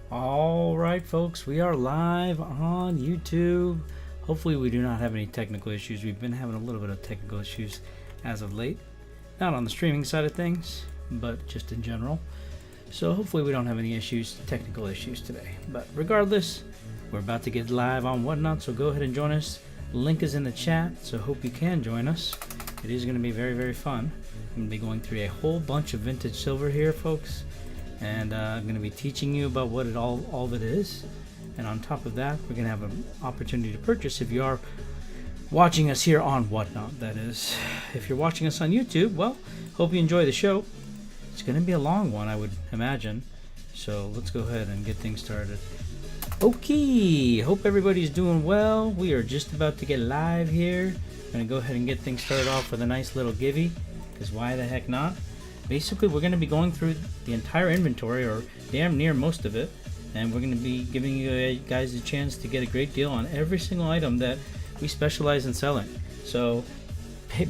All right, folks, we are live on YouTube. Hopefully we do not have any technical issues. We've been having a little bit of technical issues as of late. Not on the streaming side of things, but just in general. So hopefully we don't have any issues, technical issues today. But regardless, we're about to get live on Whatnot, so go ahead and join us. Link is in the chat, so hope you can join us. It is going to be very, very fun. I'm going to be going through a whole bunch of vintage silver here, folks. And I'm going to be teaching you about what all of it is. And on top of that, we're going to have an opportunity to purchase if you are watching us here on Whatnot, that is. If you're watching us on YouTube, well, hope you enjoy the show. It's going to be a long one, I would imagine. So let's go ahead and get things started. Okay, hope everybody's doing well. We are just about to get live here. I'm going to go ahead and get things started off with a nice little givey, because why the heck not? Basically, we're going to be going through the entire inventory, or damn near most of it, and we're going to be giving you guys a chance to get a great deal on every single item that we specialize in selling. So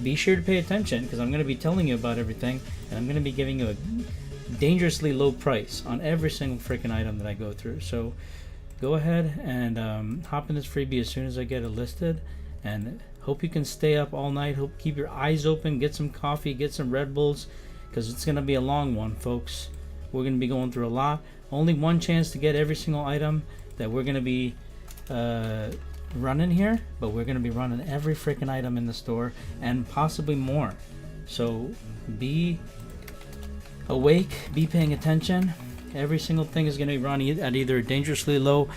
be sure to pay attention, because I'm going to be telling you about everything, and I'm going to be giving you a dangerously low price on every single freaking item that I go through. So go ahead and hop in this freebie as soon as I get it listed, and hope you can stay up all night. Hope keep your eyes open, get some coffee, get some Red Bulls, because it's going to be a long one, folks. We're going to be going through a lot. Only one chance to get every single item that we're going to be running here, but we're going to be running every freaking item in the store and possibly more. So be awake, be paying attention. Every single thing is going to be run at either a dangerously low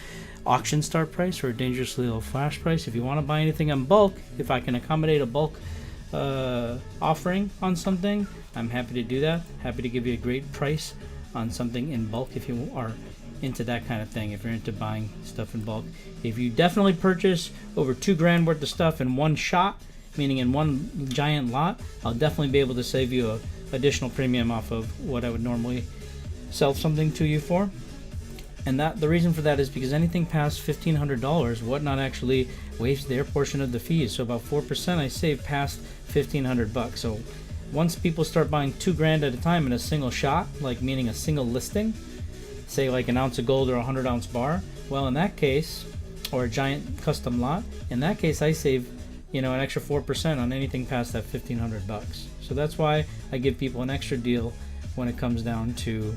auction start price or a dangerously low flash price. If you want to buy anything in bulk, if I can accommodate a bulk offering on something, I'm happy to do that. Happy to give you a great price on something in bulk if you are into that kind of thing, if you're into buying stuff in bulk. If you definitely purchase over $2,000 worth of stuff in one shot, meaning in one giant lot, I'll definitely be able to save you a additional premium off of what I would normally sell something to you for. And that the reason for that is because anything past $1,500, Whatnot actually waives their portion of the fees. So about 4% I save past $1,500. So once people start buying $2,000 at a time in a single shot, like meaning a single listing, say like an ounce of gold or a 100-ounce bar, well, in that case, or a giant custom lot, in that case I save, an extra 4% on anything past that $1,500. So that's why I give people an extra deal when it comes down to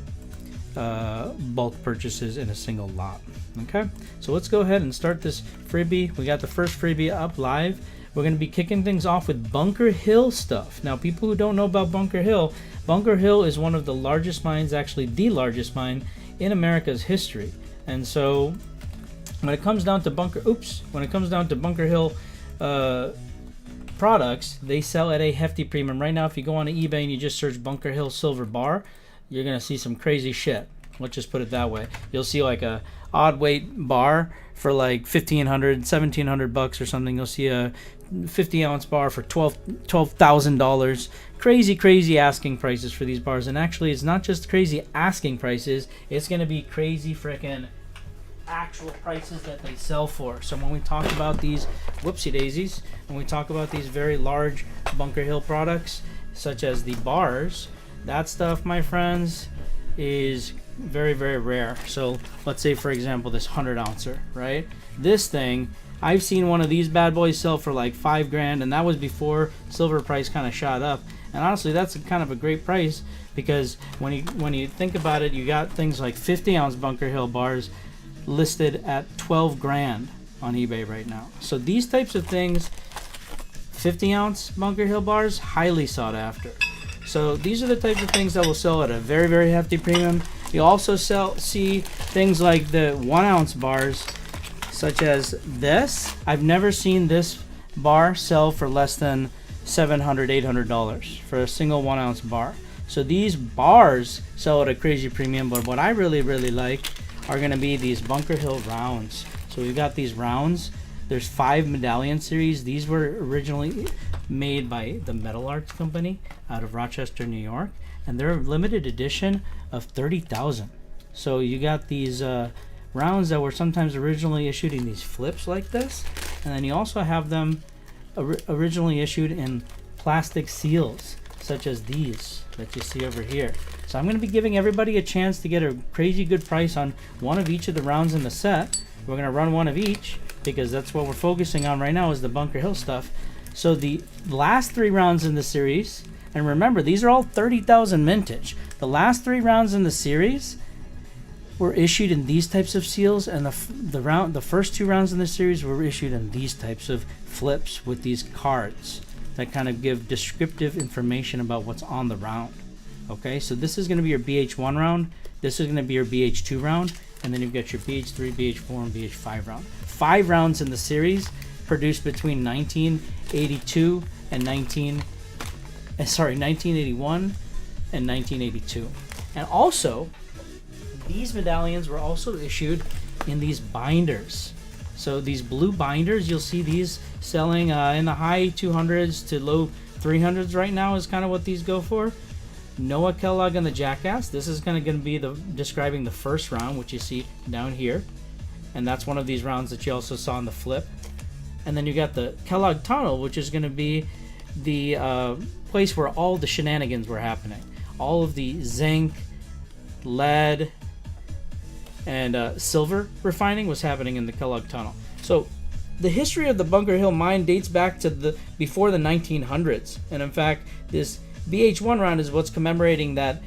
bulk purchases in a single lot. Okay, so let's go ahead and start this freebie. We got the first freebie up live. We're going to be kicking things off with Bunker Hill stuff. Now, people who don't know about Bunker Hill is one of the largest mines, actually the largest mine in America's history. And so when it comes down to Bunker Hill products, they sell at a hefty premium. Right now, if you go on eBay and you just search Bunker Hill silver bar, you're going to see some crazy shit. Let's just put it that way. You'll see like a odd weight bar for like $1,500, $1,700 or something. You'll see a 50-ounce bar for $12,000. Crazy asking prices for these bars. And actually, it's not just crazy asking prices. It's going to be crazy frickin' actual prices that they sell for. So when we talk about these whoopsie daisies, when we talk about these very large Bunker Hill products, such as the bars, that stuff, my friends, is very, very rare. So let's say, for example, this 100-ouncer, right? This thing, I've seen one of these bad boys sell for like $5,000, and that was before silver price kind of shot up. And honestly, that's kind of a great price, because when you think about it, you got things like 50-ounce Bunker Hill bars listed at $12,000 on eBay right now. So these types of things, 50-ounce Bunker Hill bars, highly sought after. So these are the types of things that will sell at a very, very hefty premium. You also see things like the 1-ounce bars, such as this. I've never seen this bar sell for less than $700, $800 for a single 1-ounce bar. So these bars sell at a crazy premium, but what I really, really like are going to be these Bunker Hill rounds. So we've got these rounds. There's 5 medallion series. These were originally made by the Metal Arts Company out of Rochester, New York, and they're a limited edition of 30,000. So you got these rounds that were sometimes originally issued in these flips like this, and then you also have them originally issued in plastic seals. such as these that you see over here. So I'm going to be giving everybody a chance to get a crazy good price on one of each of the rounds in the set. We're going to run one of each because that's what we're focusing on right now is the Bunker Hill stuff. So the last 3 rounds in the series, and remember these are all 30,000 mintage. The last 3 rounds in the series were issued in these types of seals, and the first 2 rounds in the series were issued in these types of flips with these cards that kind of give descriptive information about what's on the round. Okay, so this is going to be your BH1 round, this is going to be your BH2 round, and then you've got your BH3, BH4, and BH5 round. 5 rounds in the series produced between 1982 and 1981 and 1982. And also, these medallions were also issued in these binders. So these blue binders, you'll see these selling in the high 200s to low 300s right now is kind of what these go for. Noah Kellogg and the Jackass. This is going to be describing the first round, which you see down here. And that's one of these rounds that you also saw in the flip. And then you got the Kellogg Tunnel, which is going to be the place where all the shenanigans were happening. All of the zinc, lead, and silver refining was happening in the Kellogg Tunnel. So the history of the Bunker Hill mine dates back to before the 1900s. And in fact, this BH1 round is what's commemorating the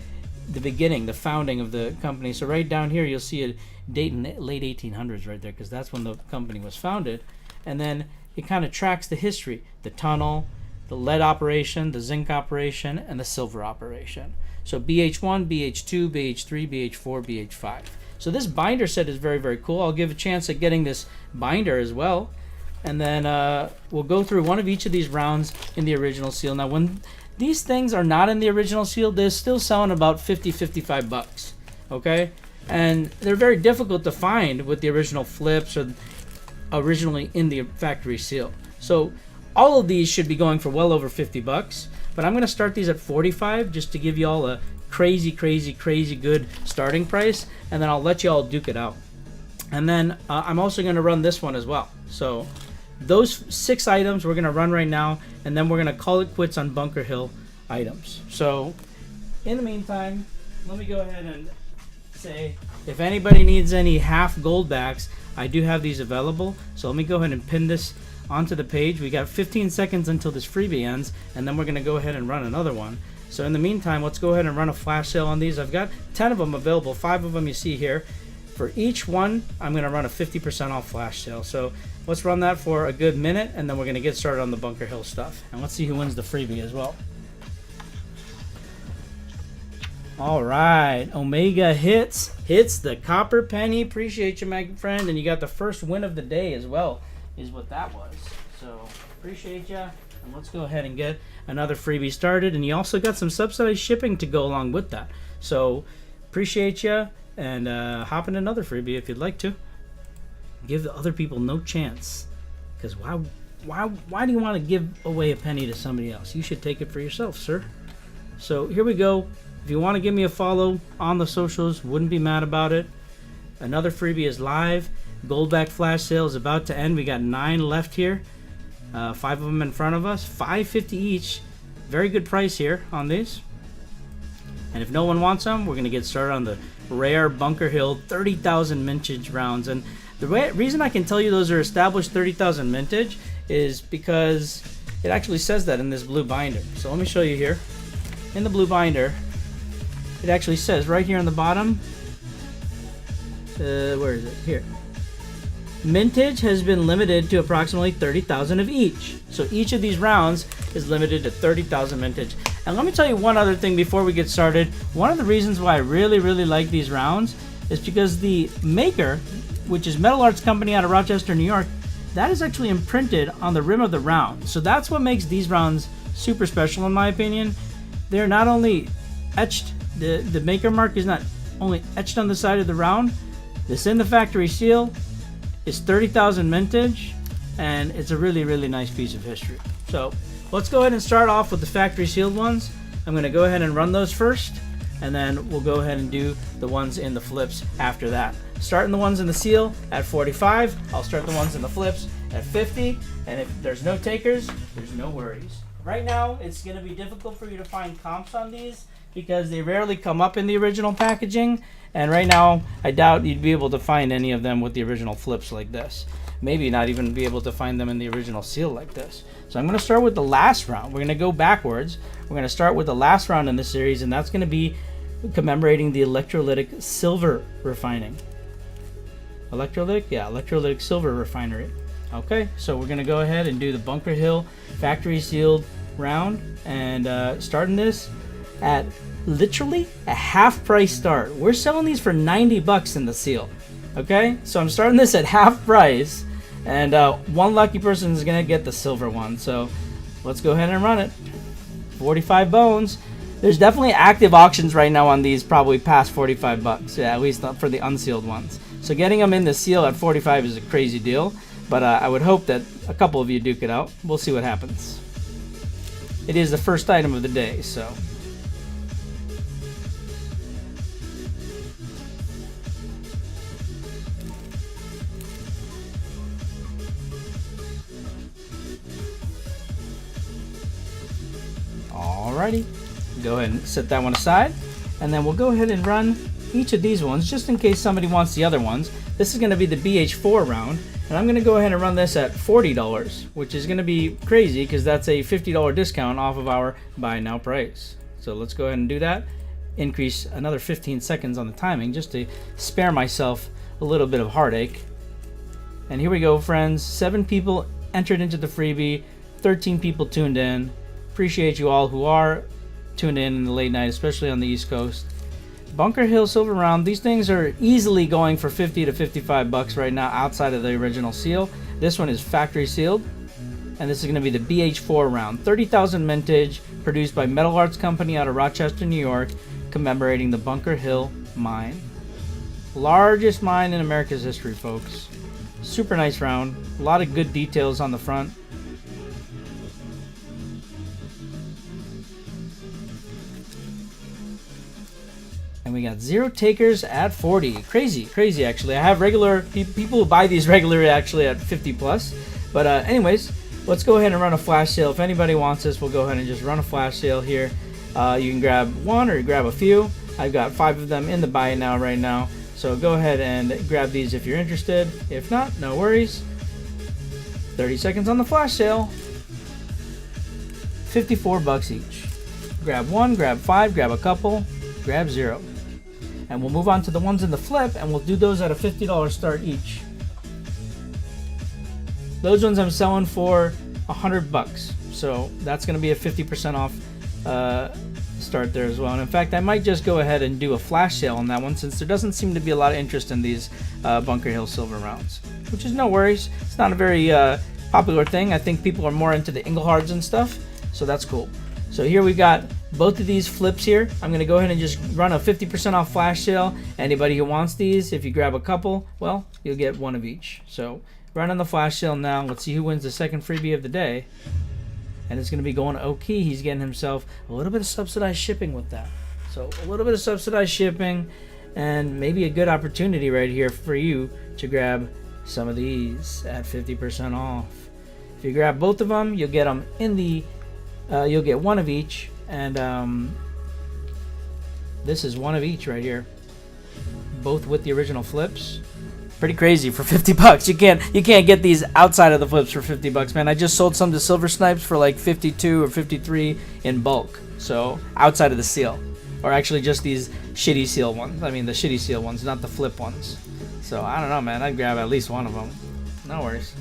beginning, the founding of the company. So right down here, you'll see a date in the late 1800s right there, because that's when the company was founded. And then it kind of tracks the history, the tunnel, the lead operation, the zinc operation, and the silver operation. So BH1, BH2, BH3, BH4, BH5. So this binder set is very, very cool. I'll give a chance at getting this binder as well. And then we'll go through one of each of these rounds in the original seal. Now, when these things are not in the original seal, they're still selling about 50, 55 bucks. Okay? And they're very difficult to find with the original flips or originally in the factory seal. So all of these should be going for well over 50 bucks. But I'm going to start these at 45 just to give you all a crazy, crazy, crazy good starting price. And then I'll let you all duke it out. And then I'm also going to run this one as well. So those 6 items we're going to run right now. And then we're going to call it quits on Bunker Hill items. So in the meantime, let me go ahead and say, if anybody needs any half gold backs, I do have these available. So let me go ahead and pin this onto the page. We got 15 seconds until this freebie ends, and then we're going to go ahead and run another one. So in the meantime, let's go ahead and run a flash sale on these. I've got 10 of them available, 5 of them you see here. For each one, I'm going to run a 50% off flash sale. So let's run that for a good minute, and then we're going to get started on the Bunker Hill stuff. And let's see who wins the freebie as well. All right, Omega hits the copper penny. Appreciate you, my friend. And you got the first win of the day as well, is what that was. So appreciate you. And let's go ahead and get another freebie started. And you also got some subsidized shipping to go along with that. So appreciate you. And hop in another freebie if you'd like to. Give the other people no chance. Because why do you want to give away a penny to somebody else? You should take it for yourself, sir. So here we go. If you want to give me a follow on the socials, wouldn't be mad about it. Another freebie is live. Goldback flash sale is about to end. We got 9 left here. 5 of them in front of us. $5.50 each. Very good price here on these. And if no one wants them, we're going to get started on the rare Bunker Hill 30,000 mintage rounds. And the reason I can tell you those are established 30,000 mintage is because it actually says that in this blue binder. So let me show you here. In the blue binder, it actually says right here on the bottom, where is it? Here. Mintage has been limited to approximately 30,000 of each. So each of these rounds is limited to 30,000 mintage. And let me tell you one other thing before we get started. One of the reasons why I really, really like these rounds is because the maker, which is Metal Arts Company out of Rochester, New York, that is actually imprinted on the rim of the round. So that's what makes these rounds super special in my opinion. They're not only etched, the maker mark is not only etched on the side of the round, this in the factory seal is 30,000 mintage, and it's a really, really nice piece of history. So let's go ahead and start off with the factory sealed ones. I'm going to go ahead and run those first, and then we'll go ahead and do the ones in the flips after that. Starting the ones in the seal at 45, I'll start the ones in the flips at 50, and if there's no takers, there's no worries. Right now, it's going to be difficult for you to find comps on these because they rarely come up in the original packaging. And right now, I doubt you'd be able to find any of them with the original flips like this. Maybe not even be able to find them in the original seal like this. So I'm going to start with the last round. We're going to go backwards. We're going to start with the last round in this series, and that's going to be commemorating the electrolytic silver refining. Electrolytic? Yeah, electrolytic silver refinery. Okay, so we're going to go ahead and do the Bunker Hill factory sealed round, and starting this at literally a half price start. We're selling these for 90 bucks in the seal. Okay, so I'm starting this at half price, and one lucky person is going to get the silver one. So let's go ahead and run it. 45 bones. There's definitely active auctions right now on these, probably past 45 bucks. Yeah, at least for the unsealed ones. So getting them in the seal at 45 is a crazy deal, but I would hope that a couple of you duke it out. We'll see what happens. It is the first item of the day, so. Alrighty, go ahead and set that one aside, and then we'll go ahead and run each of these ones just in case somebody wants the other ones. This is going to be the BH4 round, and I'm going to go ahead and run this at $40, which is going to be crazy because that's a $50 discount off of our buy now price. So let's go ahead and do that. Increase another 15 seconds on the timing just to spare myself a little bit of heartache. And here we go, friends. 7 people entered into the freebie, 13 people tuned in. Appreciate you all who are tuned in the late night, especially on the East Coast. Bunker Hill Silver Round. These things are easily going for 50 to 55 bucks right now outside of the original seal. This one is factory sealed, and this is going to be the BH4 round. 30,000 mintage, produced by Metal Arts Company out of Rochester, New York, commemorating the Bunker Hill mine. Largest mine in America's history, folks. Super nice round. A lot of good details on the front. And we got 0 takers at 40. Crazy actually. I have regular people who buy these regularly actually at 50 plus. But anyways, let's go ahead and run a flash sale. If anybody wants this, we'll go ahead and just run a flash sale here. You can grab one or grab a few. I've got 5 of them in the buy now right now. So go ahead and grab these if you're interested. If not, no worries. 30 seconds on the flash sale. 54 bucks each. Grab 1, grab 5, grab a couple, grab 0. And we'll move on to the ones in the flip, and we'll do those at a $50 start each. Those ones I'm selling for 100 bucks. So that's going to be a 50% off start there as well. And in fact, I might just go ahead and do a flash sale on that one, since there doesn't seem to be a lot of interest in these Bunker Hill Silver rounds, which is no worries. It's not a very popular thing. I think people are more into the Engelhards and stuff, so that's cool. So here we got both of these flips here. I'm going to go ahead and just run a 50% off flash sale. Anybody who wants these, if you grab a couple, well, you'll get one of each. So running the flash sale now. Let's see who wins the second freebie of the day. And it's going to be going to Oki. He's getting himself a little bit of subsidized shipping with that. So a little bit of subsidized shipping, and maybe a good opportunity right here for you to grab some of these at 50% off. If you grab both of them, you'll get them in the you'll get one of each, and this is one of each right here, both with the original flips. Pretty crazy for 50 bucks. You can't get these outside of the flips for 50 bucks, man. I just sold some to Silver Snipes for like 52 or 53 in bulk, so outside of the seal, or actually just these shitty seal ones. I mean the shitty seal ones, not the flip ones. So I don't know, man. I'd grab at least one of them. No worries.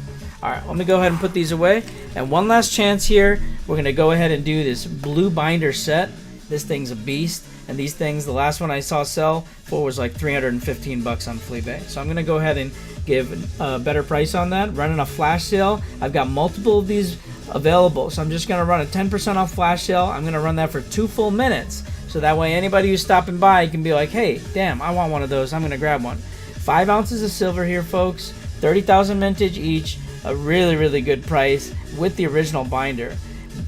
Alright, let me go ahead and put these away. And one last chance here. We're going to go ahead and do this blue binder set. This thing's a beast. And these things, the last one I saw sell for was like 315 bucks on Fleabay. So I'm going to go ahead and give a better price on that. Running a flash sale. I've got multiple of these available. So I'm just going to run a 10% off flash sale. I'm going to run that for 2 full minutes. So that way anybody who's stopping by can be like, hey, damn, I want one of those. I'm going to grab one. 5 ounces of silver here, folks. 30,000 mintage each. A really, really good price with the original binder.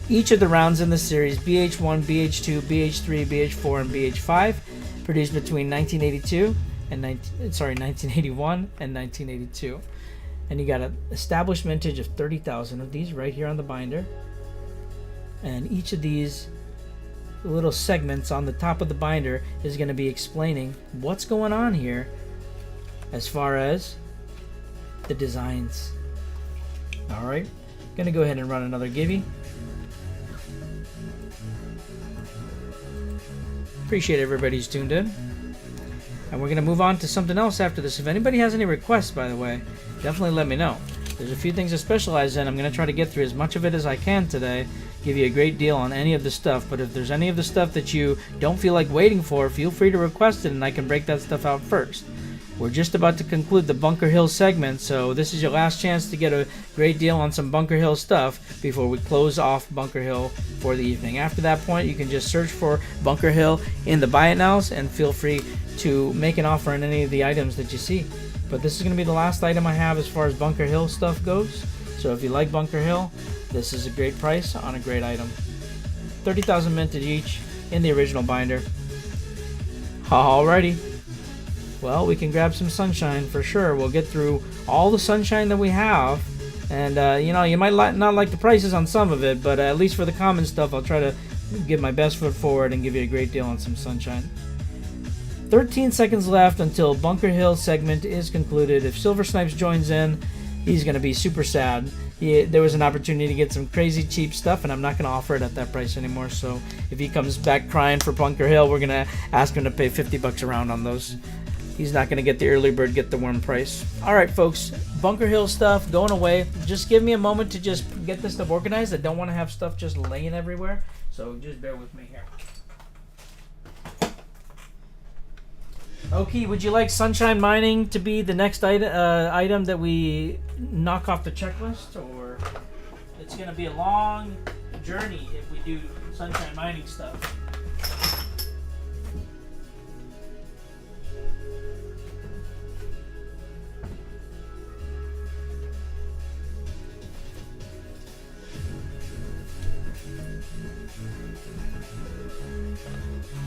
Each of the rounds in the series, BH1, BH2, BH3, BH4, and BH5, produced between 1981 and 1982. And you got an established mintage of 30,000 of these right here on the binder. And each of these little segments on the top of the binder is going to be explaining what's going on here as far as the designs. Alright, gonna go ahead and run another Gibby. Appreciate everybody who's tuned in. And we're gonna move on to something else after this. If anybody has any requests, by the way, definitely let me know. There's a few things I specialize in. I'm gonna try to get through as much of it as I can today. Give you a great deal on any of the stuff. But if there's any of the stuff that you don't feel like waiting for, feel free to request it and I can break that stuff out first. We're just about to conclude the Bunker Hill segment, so this is your last chance to get a great deal on some Bunker Hill stuff before we close off Bunker Hill for the evening. After that point, you can just search for Bunker Hill in the Buy It Nows and feel free to make an offer on any of the items that you see. But this is going to be the last item I have as far as Bunker Hill stuff goes. So if you like Bunker Hill, this is a great price on a great item. 30,000 minted each in the original binder. Alrighty. Well, we can grab some sunshine for sure. We'll get through all the sunshine that we have. And, you know, you might not like the prices on some of it, but at least for the common stuff, I'll try to give my best foot forward and give you a great deal on some sunshine. 13 seconds left until Bunker Hill segment is concluded. If Silver Snipes joins in, he's going to be super sad. There was an opportunity to get some crazy cheap stuff, and I'm not going to offer it at that price anymore. So if he comes back crying for Bunker Hill, we're going to ask him to pay 50 bucks around on those. He's not going to get the early bird, get the worm price. Alright folks, Bunker Hill stuff going away. Just give me a moment to just get this stuff organized. I don't want to have stuff just laying everywhere, so just bear with me here. Okay, would you like Sunshine Mining to be the next item that we knock off the checklist? Or it's going to be a long journey if we do Sunshine Mining stuff.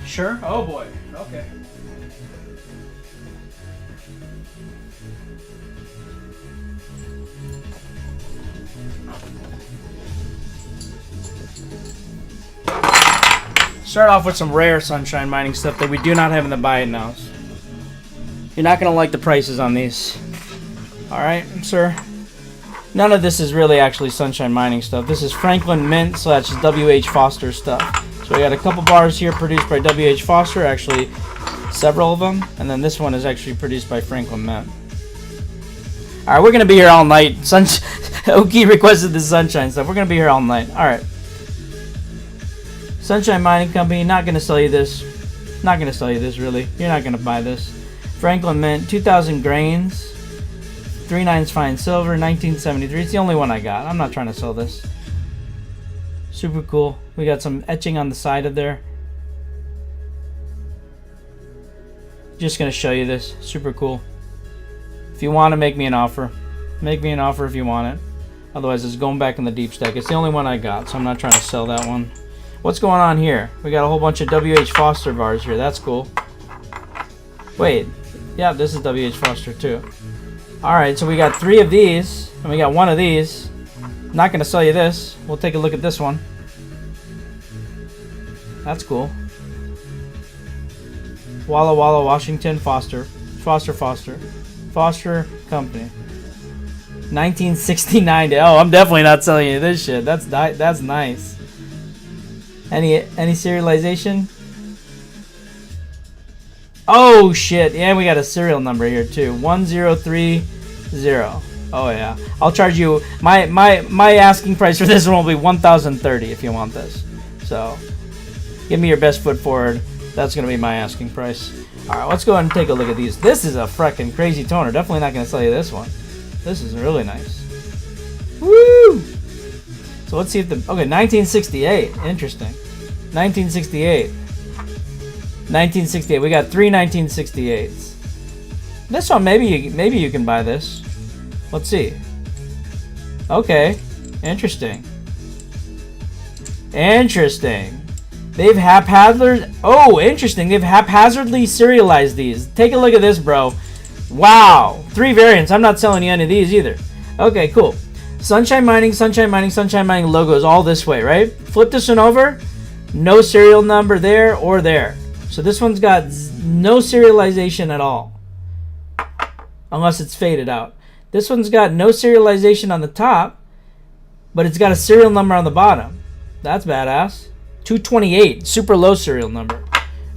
Sure? Oh boy. Okay. Start off with some rare sunshine mining stuff that we do not have in the Buy It Nows. You're not going to like the prices on these. Alright, sir. None of this is really actually sunshine mining stuff. This is Franklin Mint / W.H. Foster stuff. So we got a couple bars here produced by W.H. Foster, actually several of them. And then this one is actually produced by Franklin Mint. Alright, we're going to be here all night. Oki requested the sunshine stuff. We're going to be here all night. Alright. Sunshine Mining Company, not going to sell you this. Not going to sell you this, really. You're not going to buy this. Franklin Mint, 2,000 grains. 3/9 fine silver, 1973. It's the only one I got. I'm not trying to sell this. Super cool. We got some etching on the side of there. Just going to show you this. Super cool. If you want to make me an offer, make me an offer if you want it. Otherwise, it's going back in the deep stack. It's the only one I got, so I'm not trying to sell that one. What's going on here? We got a whole bunch of W.H. Foster bars here. That's cool. Wait. Yeah, this is W.H. Foster too. Alright, so we got 3 of these, and we got 1 of these. Not going to sell you this. We'll take a look at this one. That's cool. Walla Walla, Washington, Foster. Foster Company. 1969. Oh, I'm definitely not selling you this shit. That's nice. Any serialization? Oh shit! Yeah, we got a serial number here too. 1030. Oh yeah. I'll charge you. My asking price for this one will be 1,030 if you want this. So, give me your best foot forward. That's gonna be my asking price. All right, let's go ahead and take a look at these. This is a freaking crazy toner. Definitely not gonna sell you this one. This is really nice. Woo! So let's see if the 1968. Interesting. 1968. 1968. We got 3 1968s. This one, maybe you can buy this. Let's see. Okay. Interesting. Interesting. They've haphazardly. Oh, interesting. They've haphazardly serialized these. Take a look at this, bro. Wow. 3 variants. I'm not selling you any of these either. Okay, cool. Sunshine Mining, Sunshine Mining, Sunshine Mining logo is all this way, right? Flip this one over. No serial number there or there. So this one's got no serialization at all. Unless it's faded out. This one's got no serialization on the top, but it's got a serial number on the bottom. That's badass. 228, super low serial number.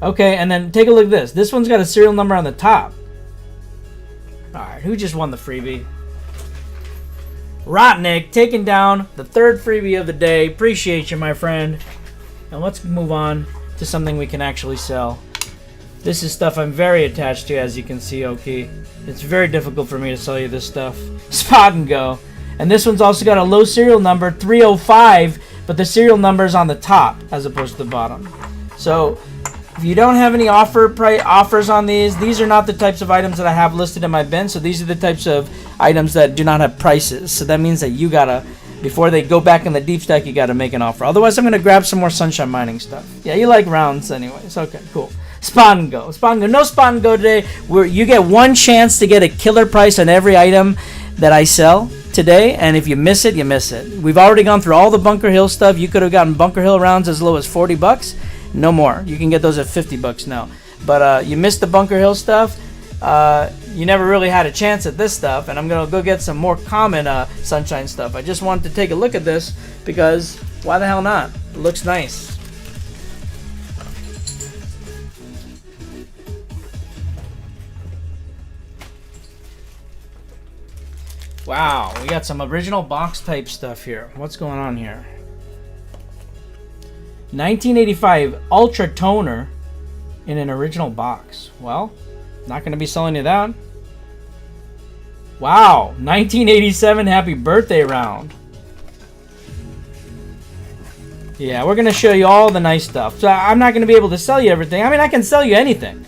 Okay, and then take a look at this. This one's got a serial number on the top. Alright, who just won the freebie? Rotnick taking down the third freebie of the day. Appreciate you, my friend. And let's move on to something we can actually sell. This is stuff I'm very attached to, as you can see, Oki. It's very difficult for me to sell you this stuff. Spot and go. And this one's also got a low serial number, 305, but the serial number is on the top as opposed to the bottom. So if you don't have any offers on these are not the types of items that I have listed in my bin. So these are the types of items that do not have prices. So that means that you gotta, before they go back in the deep stack, you gotta make an offer. Otherwise, I'm gonna grab some more Sunshine Mining stuff. Yeah, you like rounds anyways. Okay, cool. Spot and go. Spot and go. No spot and go today. You get one chance to get a killer price on every item that I sell today, and if you miss it, you miss it. We've already gone through all the Bunker Hill stuff. You could have gotten Bunker Hill rounds as low as $40. No more. You can get those at $50 now. But you missed the Bunker Hill stuff. You never really had a chance at this stuff, and I'm gonna go get some more common Sunshine stuff. I just wanted to take a look at this because why the hell not? It looks nice. Wow, we got some original box type stuff here. What's going on here? 1985 Ultra Toner in an original box. Well, not going to be selling you that. Wow, 1987 Happy Birthday round. Yeah, we're going to show you all the nice stuff. So I'm not going to be able to sell you everything. I mean, I can sell you anything.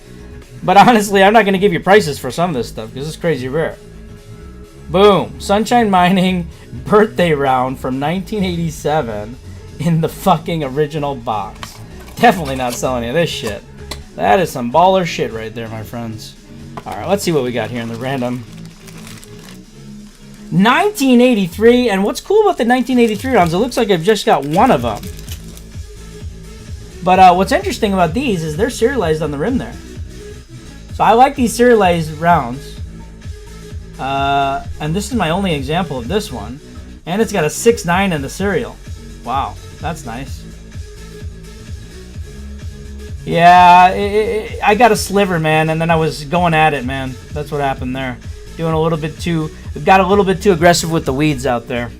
But honestly, I'm not going to give you prices for some of this stuff because it's crazy rare. Boom. Sunshine Mining birthday round from 1987 in the fucking original box. Definitely not selling you this shit. That is some baller shit right there, my friends. Alright, let's see what we got here in the random. 1983, and what's cool about the 1983 rounds, it looks like I've just got one of them. But what's interesting about these is they're serialized on the rim there. So I like these serialized rounds. And this is my only example of this one. And it's got a 6.9 in the serial. Wow, that's nice. Yeah, I got a sliver, man, and then I was going at it, man. That's what happened there. Got a little bit too aggressive with the weeds out there.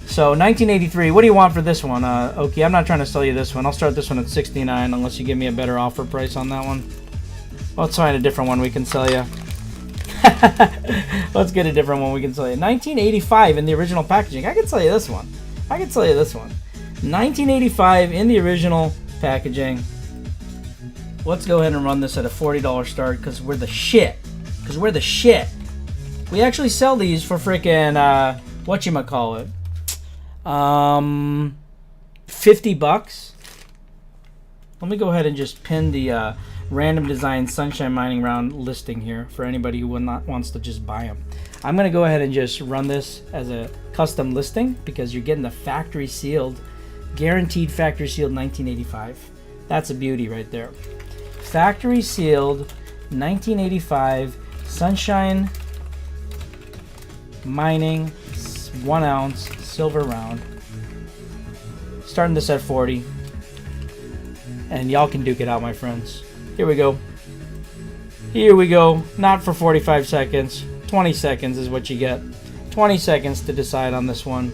So 1983, what do you want for this one? Oki, I'm not trying to sell you this one. I'll start this one at 69 unless you give me a better offer price on that one. Let's find a different one we can sell you. Let's get a different one we can sell you. 1985 in the original packaging. I can sell you this one. 1985 in the original packaging. Let's go ahead and run this at a $40 start because we're the shit. We actually sell these for frickin' whatchamacallit. $50. Let me go ahead and just pin the random design Sunshine Mining round listing here for anybody who wants to just buy them. I'm going to go ahead and just run this as a custom listing because you're getting the factory sealed, guaranteed factory sealed 1985. That's a beauty right there. Factory sealed 1985 Sunshine Mining 1 ounce silver round. Starting this at 40. And y'all can duke it out, my friends. Here we go. Not for 45 seconds. 20 seconds is what you get. 20 seconds to decide on this one.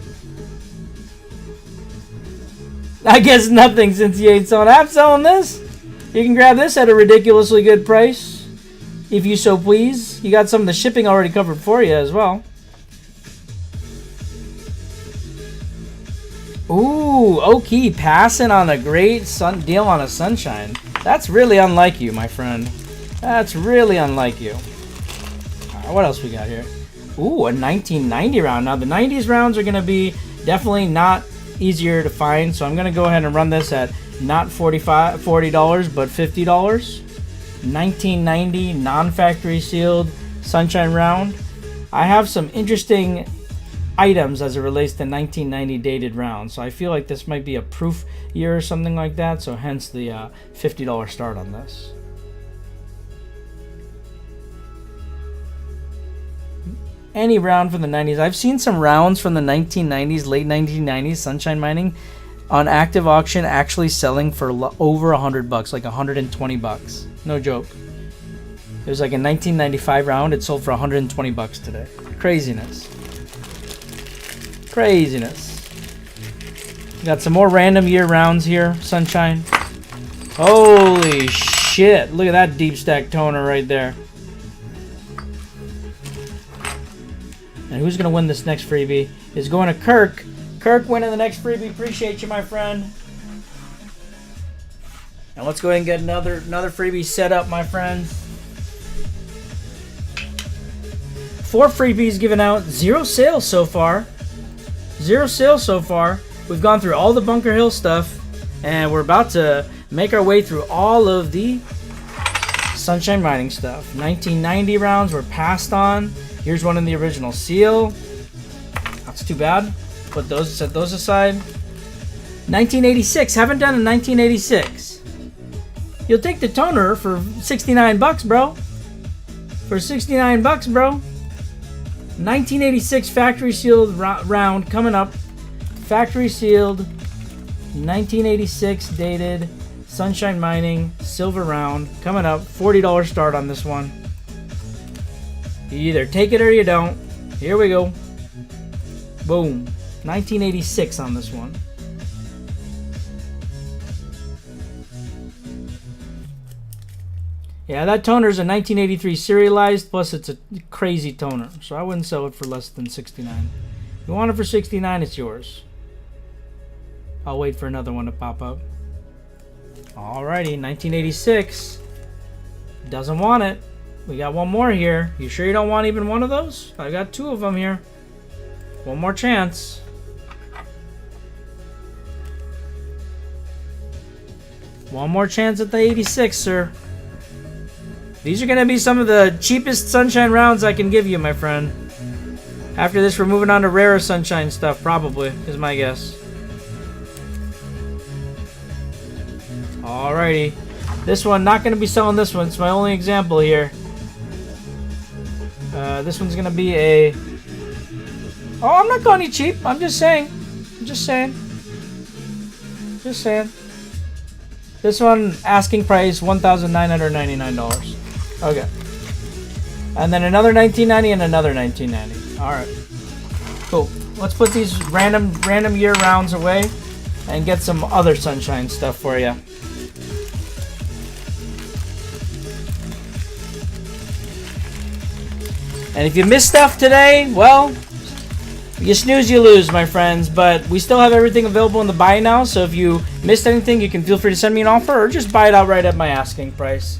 I guess nothing since you ain't selling. I'm selling this. You can grab this at a ridiculously good price. If you so please. You got some of the shipping already covered for you as well. Ooh, Oki passing on a great deal on a Sunshine. That's really unlike you, my friend. That's really unlike you. Alright, what else we got here? Ooh, a 1990 round. Now, the 90s rounds are going to be definitely not easier to find, so I'm going to go ahead and run this at not $40, but $50. 1990 non-factory sealed Sunshine round. I have some interesting items as it relates to 1990 dated rounds. So I feel like this might be a proof year or something like that. So hence the $50 start on this. Any round from the 90s. I've seen some rounds from the 1990s, late 1990s, sunshine mining on active auction actually selling for over $100, like $120. No joke. It was like a 1995 round. It sold for $120 today. Craziness. Craziness. Got some more random year rounds here. Sunshine. Holy shit. Look at that deep stack toner right there. And who's going to win this next freebie? Is going to Kirk. Kirk winning the next freebie. Appreciate you, my friend. And let's go ahead and get another freebie set up, my friends. 4 freebies given out. 0 sales so far. 0 sales so far. We've gone through all the Bunker Hill stuff. And we're about to make our way through all of the sunshine mining stuff. 1990 rounds were passed on. Here's one in the original seal. That's too bad. Put those, set those aside. 1986. Haven't done a 1986. You'll take the toner for $69, bro. For $69, bro. 1986 factory sealed round coming up. Factory sealed. 1986 dated. Sunshine mining silver round coming up. $40 start on this one. You either take it or you don't. Here we go. Boom. 1986 on this one. Yeah, that toner is a 1983 serialized, plus it's a crazy toner. So I wouldn't sell it for less than $69. If you want it for $69, it's yours. I'll wait for another one to pop up. Alrighty, 1986. Doesn't want it. We got one more here. You sure you don't want even one of those? I got 2 of them here. One more chance. One more chance at the 86, sir. These are going to be some of the cheapest sunshine rounds I can give you, my friend. After this, we're moving on to rarer sunshine stuff, probably, is my guess. Alrighty. This one, not going to be selling this one. It's my only example here. This one's going to be a... Oh, I'm not calling you cheap. I'm just saying. I'm just saying. Just saying. This one, asking price, $1,999. Okay. And then another 1990 and another 1990. Alright. Cool. Let's put these random year rounds away and get some other sunshine stuff for you. And if you missed stuff today, well, you snooze, you lose, my friends. But we still have everything available in the buy now. So if you missed anything, you can feel free to send me an offer or just buy it outright at my asking price.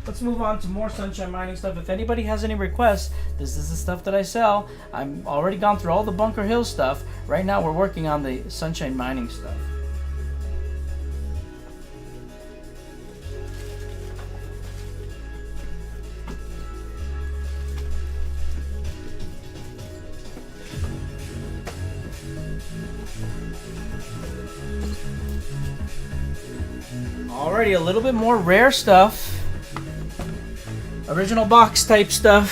Let's move on to more sunshine mining stuff. If anybody has any requests, this is the stuff that I sell. I'm already gone through all the Bunker Hill stuff. Right now, we're working on the sunshine mining stuff. Alrighty, a little bit more rare stuff. Original box type stuff.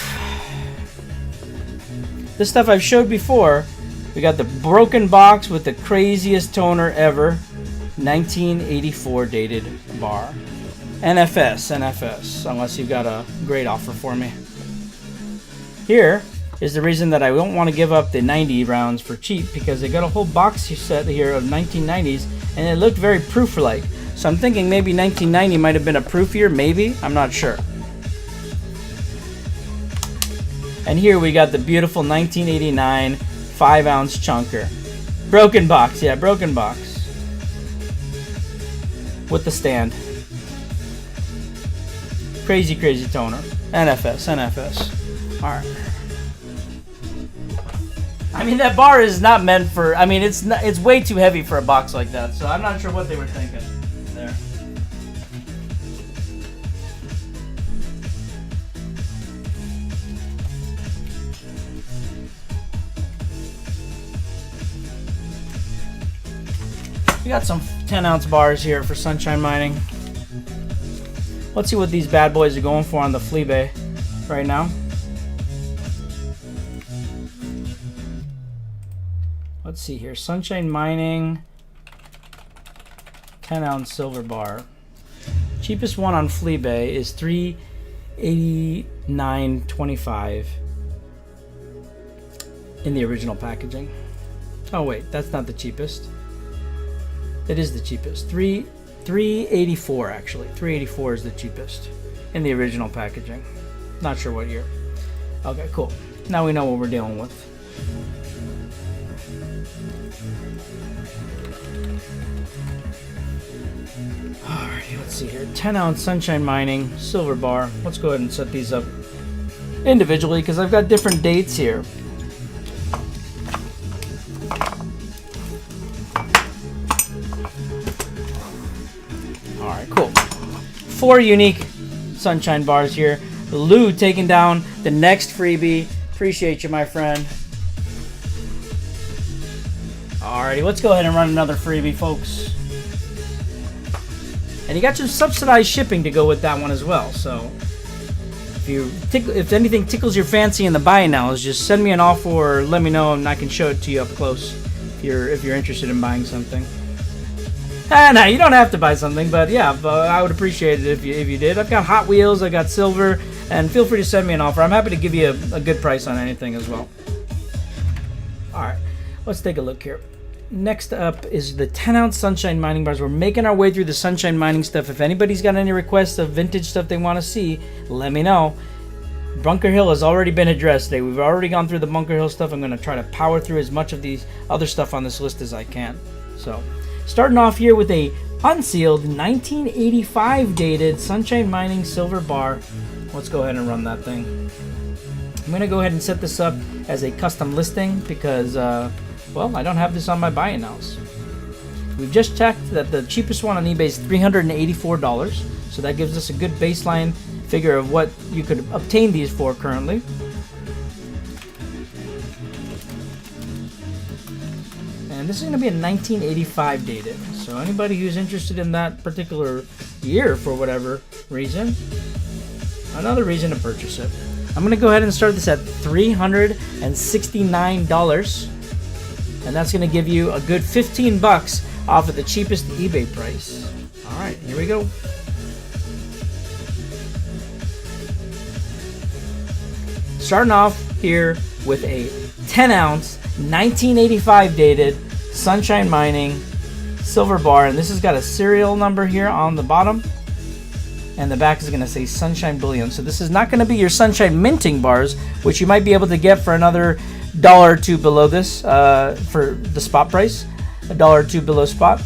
This stuff I've showed before. We got the broken box with the craziest toner ever. 1984 dated bar. NFS, unless you've got a great offer for me. Here is the reason that I don't want to give up the 90 rounds for cheap, because they got a whole box set here of 1990s and it looked very proof-like. So I'm thinking maybe 1990 might have been a proof year, maybe, I'm not sure. And here we got the beautiful 1989 5-ounce chunker. Broken box, yeah, broken box. With the stand. Crazy, crazy toner. NFS. Alright. I mean, that bar is not meant for, I mean, it's way too heavy for a box like that, so I'm not sure what they were thinking there. We got some 10-ounce bars here for sunshine mining. Let's see what these bad boys are going for on the flea bay right now. Let's see here. Sunshine mining 10-ounce silver bar. Cheapest one on flea bay is $389.25 in the original packaging. Oh wait, that's not the cheapest. It is the cheapest. $384 actually. $384 is the cheapest in the original packaging. Not sure what year. Okay, cool. Now we know what we're dealing with. Alrighty, let's see here. 10-ounce sunshine mining silver bar. Let's go ahead and set these up individually because I've got different dates here. Alright, cool. 4 unique sunshine bars here. Lou taking down the next freebie. Appreciate you, my friend. Alrighty, let's go ahead and run another freebie, folks. And you got your subsidized shipping to go with that one as well. So if anything tickles your fancy in the buy nows, just send me an offer or let me know and I can show it to you up close if you're interested in buying something. No, you don't have to buy something, but yeah, I would appreciate it if you did. I've got Hot Wheels, I got silver, and feel free to send me an offer. I'm happy to give you a good price on anything as well. Alright, let's take a look here. Next up is the 10-ounce sunshine mining bars. We're making our way through the sunshine mining stuff. If anybody's got any requests of vintage stuff they want to see, let me know. Bunker Hill has already been addressed today. We've already gone through the Bunker Hill stuff. I'm going to try to power through as much of these other stuff on this list as I can. So, starting off here with a unsealed 1985 dated sunshine mining silver bar. Let's go ahead and run that thing. I'm going to go ahead and set this up as a custom listing because, well, I don't have this on my buy nows. We've just checked that the cheapest one on eBay is $384, so that gives us a good baseline figure of what you could obtain these for currently. And this is going to be a 1985 dated, so anybody who's interested in that particular year for whatever reason, another reason to purchase it. I'm going to go ahead and start this at $369. And that's going to give you a good 15 bucks off of the cheapest eBay price. All right, here we go. Starting off here with a 10-ounce 1985 dated sunshine mining silver bar, and this has got a serial number here on the bottom, and the back is going to say Sunshine Bullion. So this is not going to be your sunshine minting bars, which you might be able to get for another $1 or $2 below this for the spot price. $1 or $2 below spot,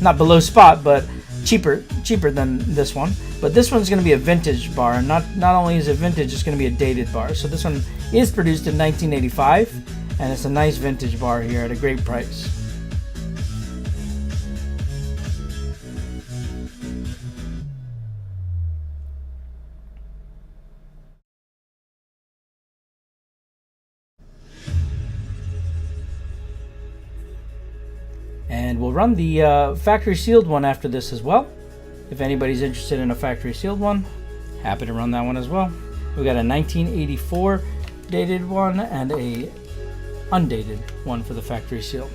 not below spot, but cheaper than this one. But this one's going to be a vintage bar, and not only is it vintage, it's going to be a dated bar. So this one is produced in 1985, and it's a nice vintage bar here at a great price. And we'll run the factory sealed one after this as well. If anybody's interested in a factory sealed one, happy to run that one as well. We got a 1984 dated one and a undated one for the factory sealed.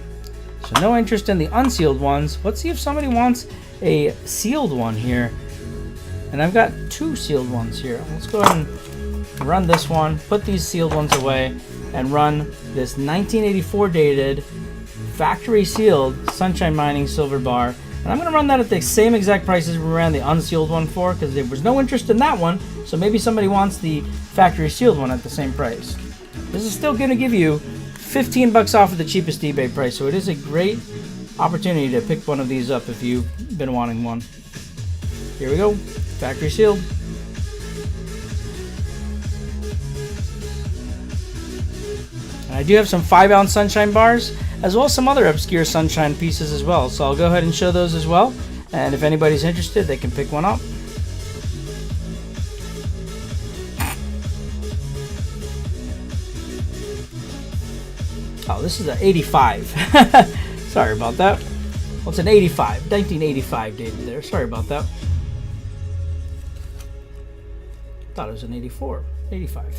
So no interest in the unsealed ones. Let's see if somebody wants a sealed one here. And I've got 2 sealed ones here. Let's go ahead and run this one, put these sealed ones away, and run this 1984 dated factory sealed sunshine mining silver bar. And I'm going to run that at the same exact prices we ran the unsealed one for, because there was no interest in that one, so maybe somebody wants the factory sealed one at the same price. This is still going to give you 15 bucks off of the cheapest eBay price, so it is a great opportunity to pick one of these up if you've been wanting one. Here we go, factory sealed. And I do have some 5-ounce sunshine bars, as well as some other obscure sunshine pieces as well. So I'll go ahead and show those as well. And if anybody's interested, they can pick one up. Oh, this is an 85. Sorry about that. Well, it's an 85, 1985 dated there. Sorry about that. Thought it was an 84, 85.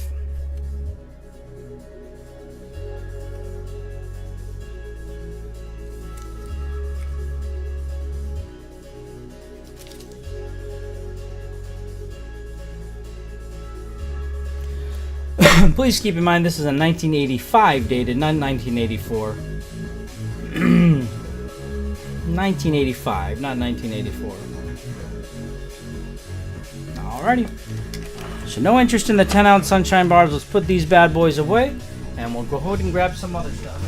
Please keep in mind this is a 1985 dated, not 1984. 1985, not 1984. Alrighty. So no interest in the 10-ounce sunshine bars. Let's put these bad boys away, and we'll go ahead and grab some other stuff.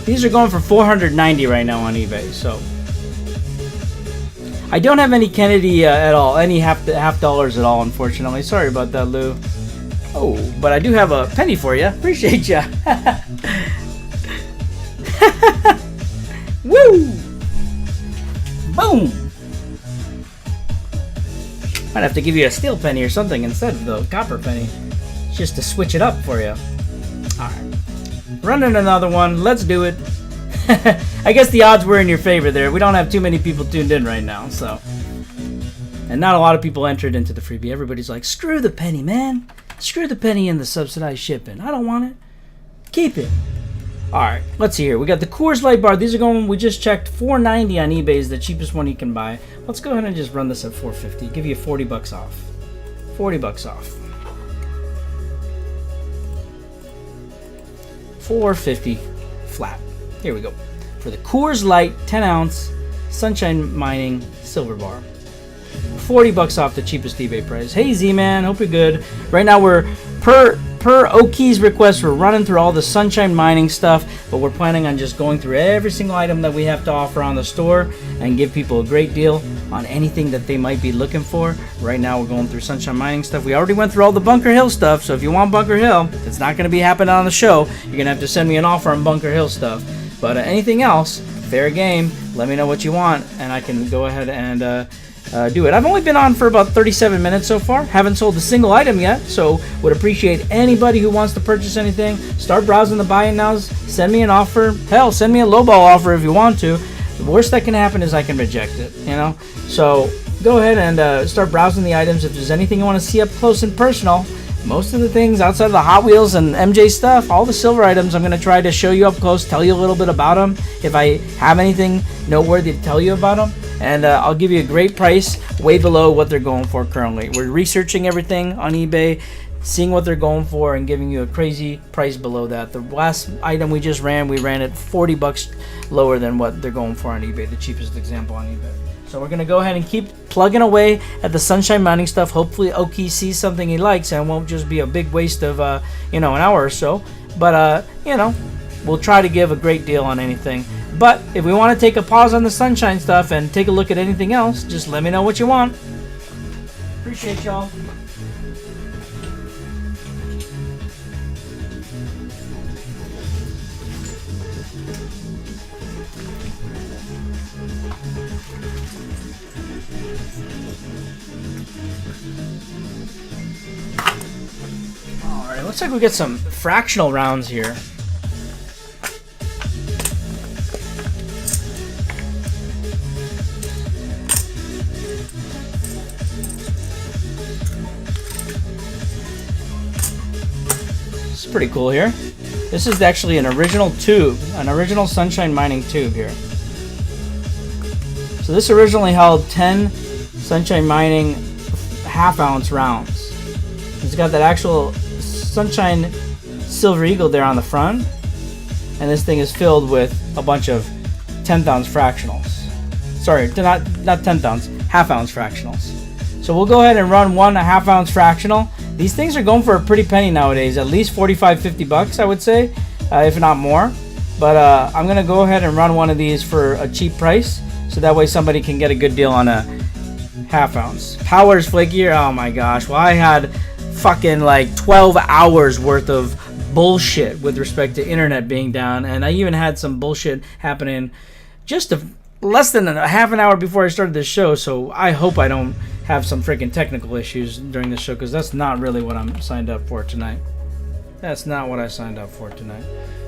These are going for $490 right now on eBay. So I don't have any Kennedy at all, any half dollars at all, unfortunately. Sorry about that, Lou. Oh, but I do have a penny for you. Appreciate ya. Woo! Boom! Might have to give you a steel penny or something instead of the copper penny, just to switch it up for you. All right. Running another one. Let's do it. I guess the odds were in your favor there. We don't have too many people tuned in right now, so. And not a lot of people entered into the freebie. Everybody's like, screw the penny, man. Screw the penny and the subsidized shipping. I don't want it. Keep it. All right, let's see here. We got the Coors Light bar. These are going, we just checked, $4.90 on eBay is the cheapest one you can buy. Let's go ahead and just run this at $4.50. Give you $40 off. $40 off. $4.50 flat. Here we go. For the Coors Light 10-ounce Sunshine Mining Silver Bar. $40 off the cheapest eBay price. Hey Z-Man, hope you're good. Right now we're per Oki's request, we're running through all the Sunshine Mining stuff, but we're planning on just going through every single item that we have to offer on the store and give people a great deal on anything that they might be looking for. Right now we're going through Sunshine Mining stuff. We already went through all the Bunker Hill stuff, so if you want Bunker Hill, it's not going to be happening on the show. You're going to have to send me an offer on Bunker Hill stuff. But anything else, fair game. Let me know what you want, and I can go ahead and do it. I've only been on for about 37 minutes so far. Haven't sold a single item yet, so would appreciate anybody who wants to purchase anything. Start browsing the buy-in nows. Send me an offer. Hell, send me a lowball offer if you want to. The worst that can happen is I can reject it, you know? So go ahead and start browsing the items. If there's anything you want to see up close and personal, most of the things outside of the Hot Wheels and MJ stuff, all the silver items, I'm going to try to show you up close, tell you a little bit about them. If I have anything noteworthy to tell you about them, and I'll give you a great price way below what they're going for currently. We're researching everything on eBay, seeing what they're going for, and giving you a crazy price below that. The last item we just ran, we ran it $40 lower than what they're going for on eBay, the cheapest example on eBay. So we're going to go ahead and keep plugging away at the Sunshine Mining stuff. Hopefully Oki sees something he likes and it won't just be a big waste of, an hour or so. But, we'll try to give a great deal on anything. But if we want to take a pause on the Sunshine stuff and take a look at anything else, just let me know what you want. Appreciate y'all. Alright, looks like we get some fractional rounds here. Pretty cool here. This is actually an original tube, an original Sunshine Mining tube here. So this originally held 10 Sunshine Mining half-ounce rounds. It's got that actual Sunshine Silver Eagle there on the front, and this thing is filled with a bunch of 10th-ounce fractionals. Sorry, not 10th ounce, half-ounce fractionals. So we'll go ahead and run one half-ounce fractional These things are going for a pretty penny nowadays, at least 45, 50 bucks, I would say, if not more. But I'm gonna go ahead and run one of these for a cheap price, so that way somebody can get a good deal on a half ounce. Power's flakier. Oh my gosh. Well, I had fucking like 12 hours worth of bullshit with respect to internet being down, and I even had some bullshit happening just less than a half an hour before I started this show. So I hope I don't have some freaking technical issues during the show, because that's not really what I'm signed up for tonight. That's not what I signed up for tonight.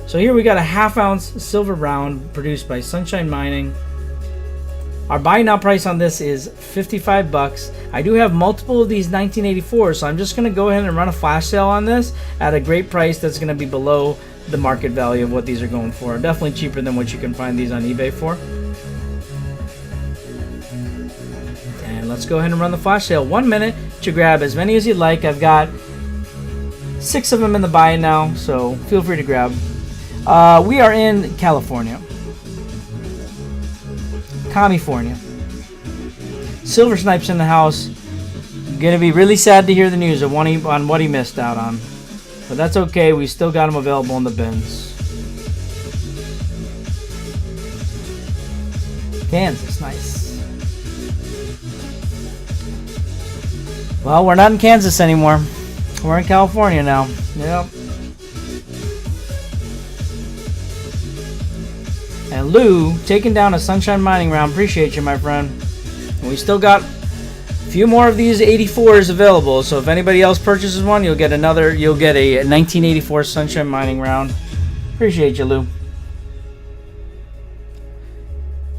So here we got a half ounce silver round produced by Sunshine Mining. Our buy now price on this is 55 bucks. I do have multiple of these 1984s, so I'm just going to go ahead and run a flash sale on this at a great price that's going to be below the market value of what these are going for. Definitely cheaper than what you can find these on eBay for. And let's go ahead and run the flash sale. 1 minute to grab as many as you'd like. I've got 6 of them in the buy now, so feel free to grab. We are in California. California. Silver Snipe's in the house. Gonna be really sad to hear the news on what he missed out on. But that's okay, we still got them available in the bins. Kansas, nice. Well, we're not in Kansas anymore. We're in California now. Yep. And Lou taking down a Sunshine Mining round. Appreciate you, my friend. And we still got a few more of these 84s available. So if anybody else purchases one, you'll get a 1984 Sunshine Mining round. Appreciate you, Lou.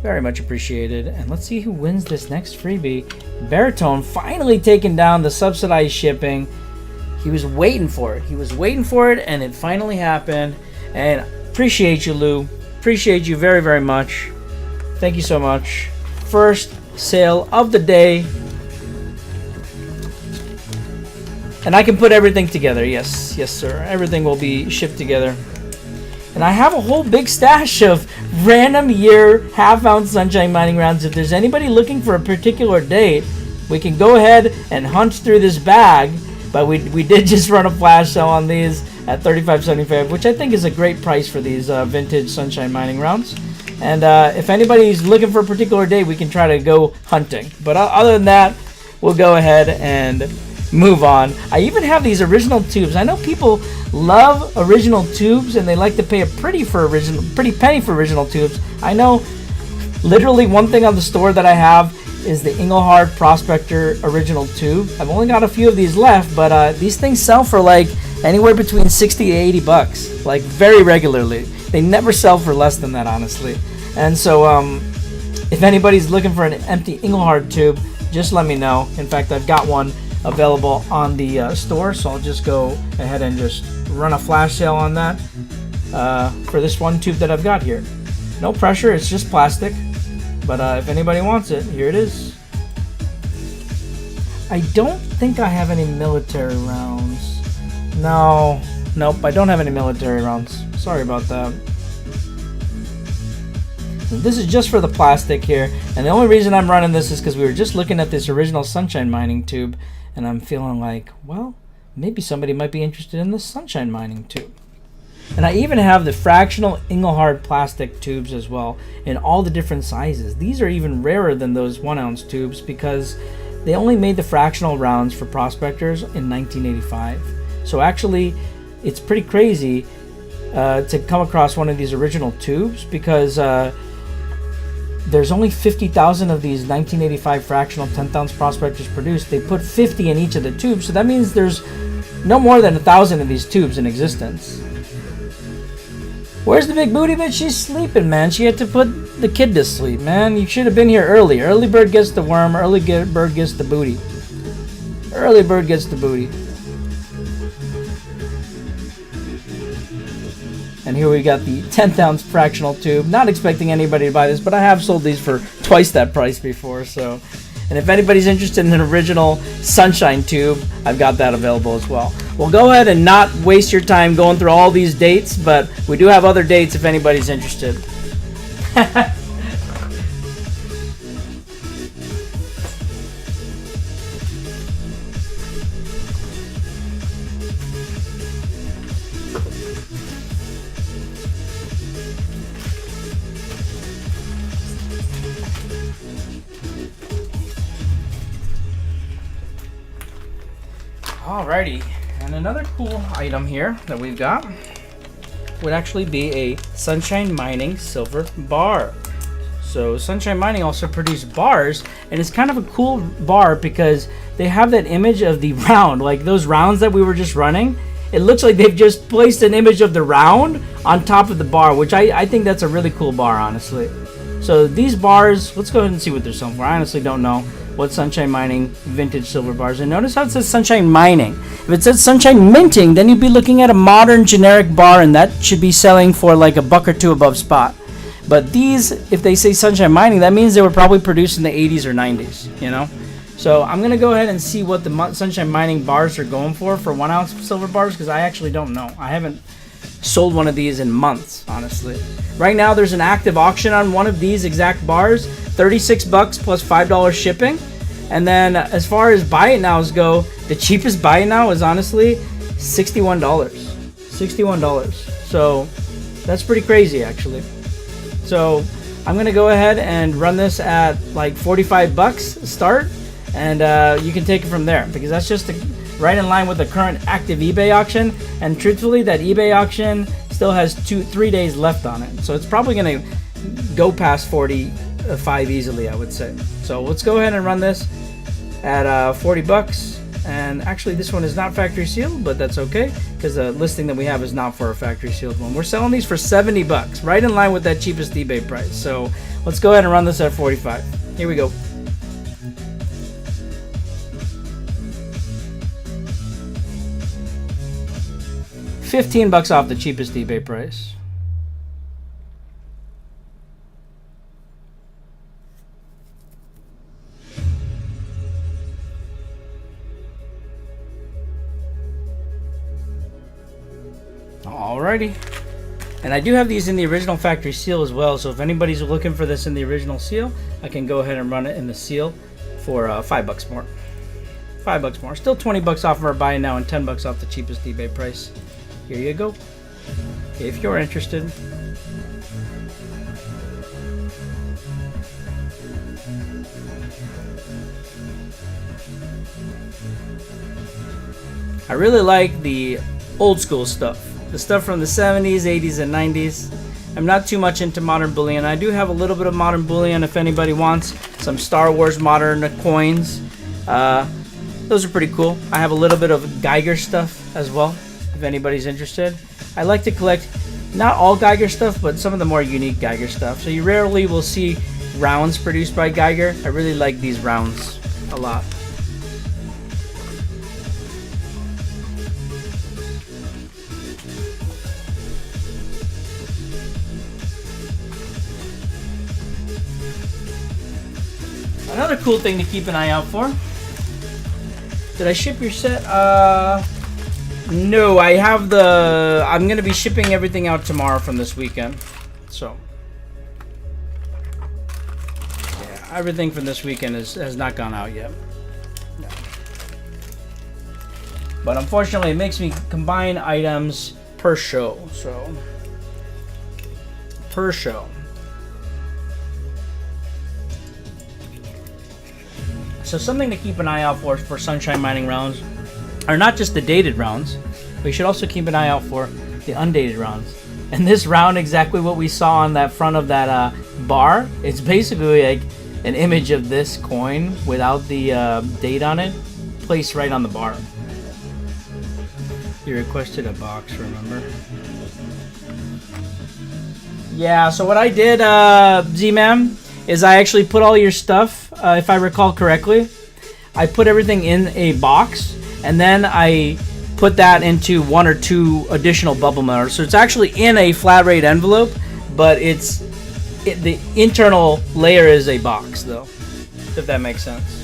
Very much appreciated. And let's see who wins this next freebie. Baritone finally taking down the subsidized shipping. He was waiting for it. He was waiting for it, and it finally happened. And appreciate you, Lou. Appreciate you very, very much. Thank you so much. First sale of the day. And I can put everything together. Yes, yes, sir. Everything will be shipped together. And I have a whole big stash of random year half-ounce Sunshine Mining rounds. If there's anybody looking for a particular date, we can go ahead and hunt through this bag. But we did just run a flash sale on these at $35.75, which I think is a great price for these vintage Sunshine Mining rounds. And if anybody's looking for a particular day, we can try to go hunting. But other than that, we'll go ahead and move on. I even have these original tubes. I know people love original tubes, and they like to pay a pretty penny for original tubes. I know literally one thing on the store that I have is the Engelhard Prospector original tube. I've only got a few of these left, but these things sell for like anywhere between 60 to 80 bucks, like very regularly. They never sell for less than that, honestly. And so if anybody's looking for an empty Engelhard tube, just let me know. In fact, I've got one available on the store, so I'll just go ahead and just run a flash sale on that for this one tube that I've got here. No pressure, it's just plastic. But if anybody wants it, here it is. I don't think I have any military rounds. Nope, I don't have any military rounds. Sorry about that. This is just for the plastic here. And the only reason I'm running this is because we were just looking at this original Sunshine Mining tube. And I'm feeling like, well, maybe somebody might be interested in this Sunshine Mining tube. And I even have the fractional Engelhard plastic tubes as well in all the different sizes. These are even rarer than those 1 ounce tubes because they only made the fractional rounds for prospectors in 1985. So actually, it's pretty crazy to come across one of these original tubes because there's only 50,000 of these 1985 fractional 10th ounce prospectors produced. They put 50 in each of the tubes, so that means there's no more than 1,000 of these tubes in existence. Where's the big booty bitch? She's sleeping, man. She had to put the kid to sleep, man. You should have been here early. Early bird gets the worm. Early bird gets the booty. Early bird gets the booty. And here we got the 10th ounce fractional tube. Not expecting anybody to buy this, but I have sold these for twice that price before. So, and if anybody's interested in an original Sunshine tube, I've got that available as well. We'll go ahead and not waste your time going through all these dates, but we do have other dates if anybody's interested. Alrighty, and another cool item here that we've got would actually be a Sunshine Mining silver bar. So Sunshine Mining also produced bars, and it's kind of a cool bar because they have that image of the round, like those rounds that we were just running. It looks like they've just placed an image of the round on top of the bar, which I think that's a really cool bar, honestly. So these bars, let's go ahead and see what they're selling for. I honestly don't know what Sunshine Mining vintage silver bars. And notice how it says Sunshine Mining. If it says Sunshine Minting, then you'd be looking at a modern generic bar, and that should be selling for like $1 or $2 above spot. But these, if they say Sunshine Mining, that means they were probably produced in the 80s or 90s, you know? So I'm going to go ahead and see what the Sunshine Mining bars are going for 1 ounce silver bars, because I actually don't know. I haven't sold one of these in months, honestly. Right now there's an active auction on one of these exact bars, $36 plus $5 shipping. And then as far as buy it nows go, the cheapest buy it now is honestly $61. $61. So that's pretty crazy, actually. So I'm going to go ahead and run this at like $45 start, and you can take it from there, because that's just right in line with the current active eBay auction. And truthfully, that eBay auction still has 3 days left on it, so it's probably going to go past 45 easily, I would say. So let's go ahead and run this at $40. And actually, this one is not factory sealed, but that's okay, because the listing that we have is not for a factory sealed one. We're selling these for $70, right in line with that cheapest eBay price. So let's go ahead and run this at 45. Here we go. $15 off the cheapest eBay price. Alrighty, and I do have these in the original factory seal as well, so if anybody's looking for this in the original seal, I can go ahead and run it in the seal for $5 more. $5 more. Still $20 off of our buy now, and $10 off the cheapest eBay price. Here you go. If you're interested. I really like the old school stuff. The stuff from the 70s, 80s, and 90s. I'm not too much into modern bullion. I do have a little bit of modern bullion if anybody wants some Star Wars modern coins. Those are pretty cool. I have a little bit of Geiger stuff as well, if anybody's interested. I like to collect not all Geiger stuff, but some of the more unique Geiger stuff. So you rarely will see rounds produced by Geiger. I really like these rounds a lot. Another cool thing to keep an eye out for. Did I ship your set? No, I have I'm going to be shipping everything out tomorrow from this weekend. So, yeah, everything from this weekend has not gone out yet. No. But unfortunately, it makes me combine items per show. So, per show. So something to keep an eye out for Sunshine Mining rounds are not just the dated rounds, but you should also keep an eye out for the undated rounds. And this round, exactly what we saw on that front of that bar, it's basically like an image of this coin without the date on it, placed right on the bar. You requested a box, remember? Yeah, so what I did, Z-Man, is I actually put all your stuff, if I recall correctly, I put everything in a box, and then I put that into 1 or 2 additional bubble mailers. So it's actually in a flat rate envelope, but the internal layer is a box, though, if that makes sense.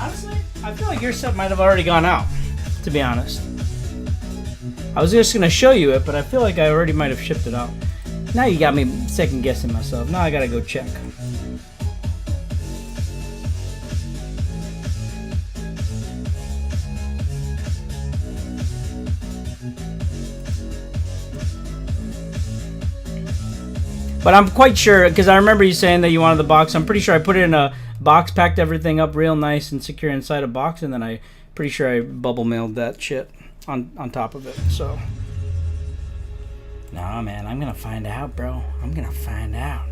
Honestly, I feel like your set might have already gone out, to be honest. I was just going to show you it, but I feel like I already might have shipped it out. Now you got me second guessing myself. Now I got to go check. But I'm quite sure, because I remember you saying that you wanted the box. I'm pretty sure I put it in a box, packed everything up real nice and secure inside a box, and then I pretty sure I bubble mailed that shit on top of it. So, nah, man, I'm gonna find out, bro. I'm gonna find out.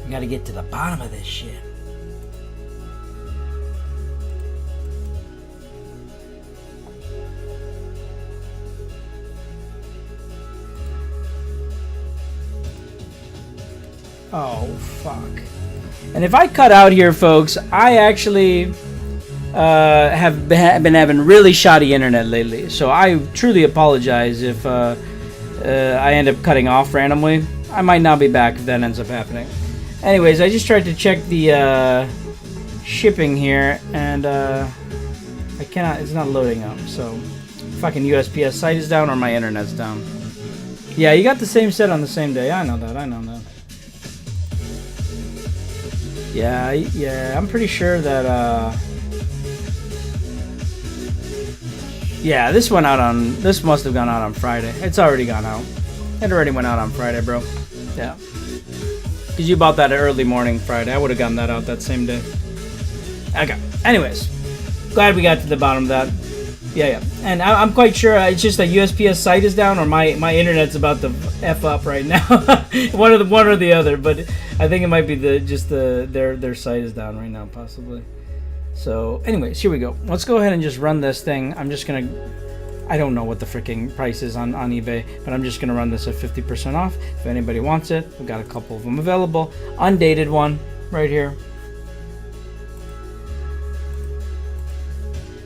I gotta get to the bottom of this shit. Oh, fuck. And if I cut out here, folks, I actually have been having really shoddy internet lately. So I truly apologize if I end up cutting off randomly. I might not be back if that ends up happening. Anyways, I just tried to check the shipping here, and I cannot, it's not loading up. So fucking USPS site is down or my internet's down. Yeah, you got the same set on the same day. I know that. Yeah, I'm pretty sure that, yeah, this must have gone out on Friday. It's already gone out. It already went out on Friday, bro. Yeah. Because you bought that early morning Friday. I would have gotten that out that same day. Okay. Anyways, glad we got to the bottom of that. Yeah. And I'm quite sure it's just that USPS site is down or my internet's about to F up right now. one or the other, but I think it might be their site is down right now, possibly. So, anyways, here we go. Let's go ahead and just run this thing. I don't know what the freaking price is on eBay, but I'm just gonna run this at 50% off. If anybody wants it, we've got a couple of them available. Undated one right here.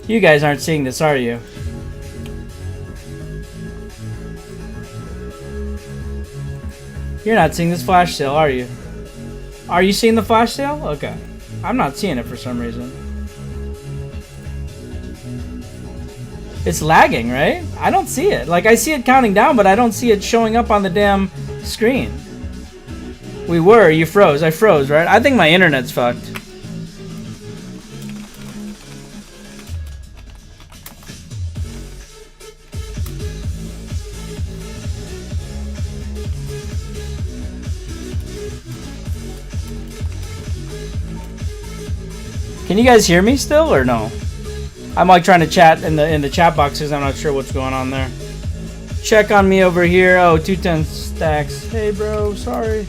You guys aren't seeing this, are you? You're not seeing this flash sale, are you? Are you seeing the flash sale? Okay. I'm not seeing it for some reason. It's lagging, right? I don't see it. Like, I see it counting down, but I don't see it showing up on the damn screen. You froze. I froze, right? I think my internet's fucked. Can you guys hear me still or no? I'm like trying to chat in the chat boxes. I'm not sure what's going on there. Check on me over here. Oh, 210 stacks. Hey, bro. Sorry.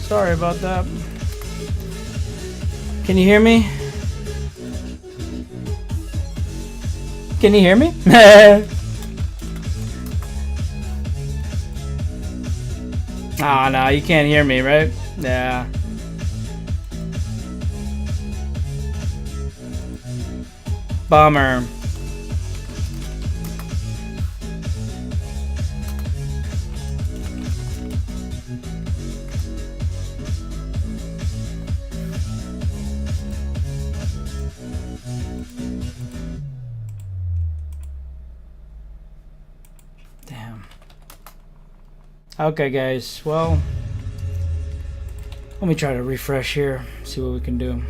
Sorry about that. Can you hear me? Can you hear me? Oh, no, you can't hear me, right? Yeah. Bummer. Damn. Okay, guys. Well, let me try to refresh here, see what we can do.